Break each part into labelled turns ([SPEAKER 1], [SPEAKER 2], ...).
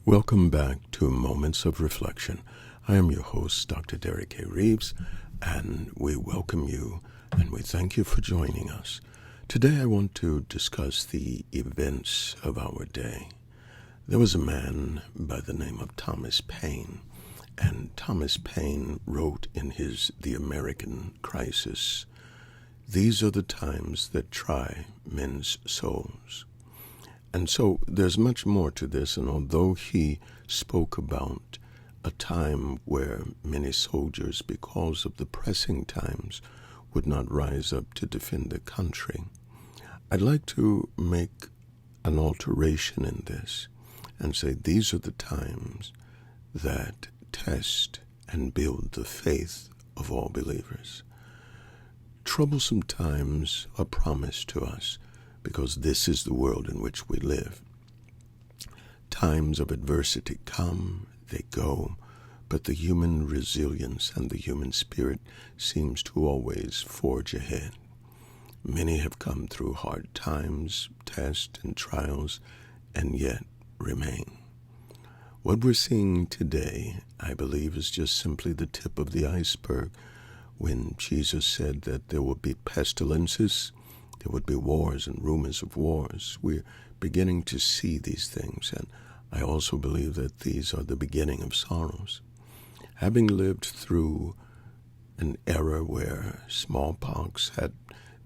[SPEAKER 1] Welcome back to Moments of Reflection. I am your host, Dr. Derek A. Reeves, and we welcome you and we thank you for joining us. Today I want to discuss the events of our day. There was a man by the name of Thomas Paine, and Thomas Paine wrote in his The American Crisis, "These are the times that try men's souls." And so there's much more to this, and although he spoke about a time where many soldiers, because of the pressing times, would not rise up to defend the country, I'd like to make an alteration in this and say these are the times that test and build the faith of all believers. Troublesome times are promised to us, because this is the world in which we live. Times of adversity come, they go, but the human resilience and the human spirit seems to always forge ahead. Many have come through hard times, tests, and trials, and yet remain. What we're seeing today, I believe, is just simply the tip of the iceberg. When Jesus said that there will be pestilences, there would be wars and rumors of wars. We're beginning to see these things, and I also believe that these are the beginning of sorrows. Having lived through an era where smallpox had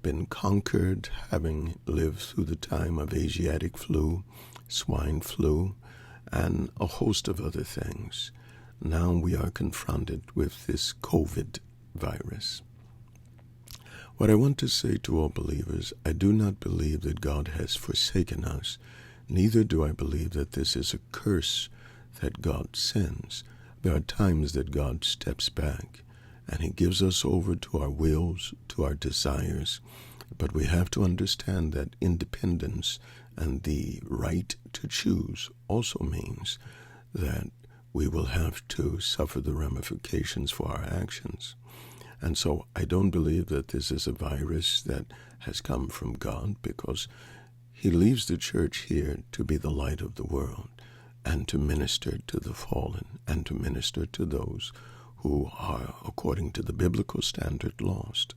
[SPEAKER 1] been conquered, having lived through the time of Asiatic flu, swine flu, and a host of other things, now we are confronted with this COVID virus. What I want to say to all believers, I do not believe that God has forsaken us. Neither do I believe that this is a curse that God sends. There are times that God steps back and He gives us over to our wills, to our desires. But we have to understand that independence and the right to choose also means that we will have to suffer the ramifications for our actions. And so I don't believe that this is a virus that has come from God, because He leaves the church here to be the light of the world and to minister to the fallen and to minister to those who are, according to the biblical standard, lost.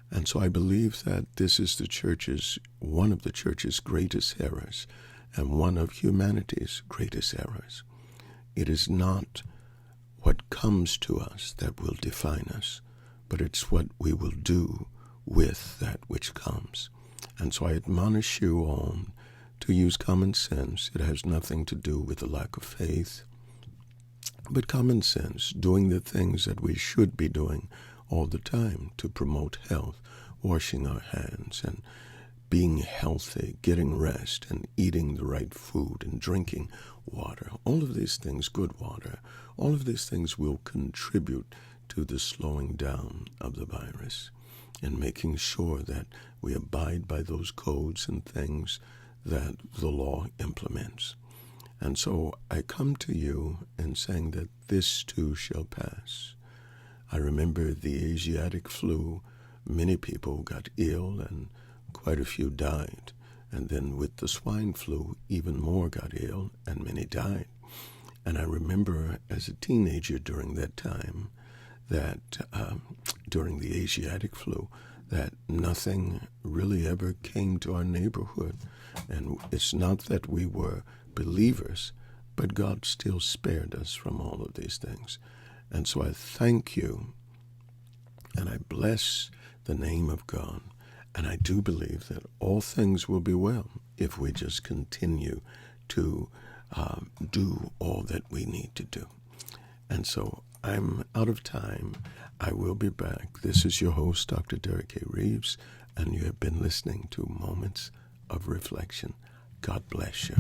[SPEAKER 1] And so I believe that this is one of the church's greatest errors and one of humanity's greatest errors. It is not what comes to us that will define us, but it's what we will do with that which comes. And so I admonish you all to use common sense. It has nothing to do with a lack of faith, but common sense, doing the things that we should be doing all the time to promote health, washing our hands and being healthy, getting rest and eating the right food and drinking water. All of these things, good water, all of these things will contribute to the slowing down of the virus and making sure that we abide by those codes and things that the law implements. And so I come to you in saying that this too shall pass. I remember the Asiatic flu. Many people got ill and quite a few died. And then with the swine flu, even more got ill and many died. And I remember as a teenager during that time, that during the Asiatic flu, that nothing really ever came to our neighborhood. And it's not that we were believers, but God still spared us from all of these things. And so I thank you, and I bless the name of God. And I do believe that all things will be well if we just continue to do all that we need to do. And so I'm out of time. I will be back. This is your host, Dr. Derek A. Reeves, and you have been listening to Moments of Reflection. God bless you.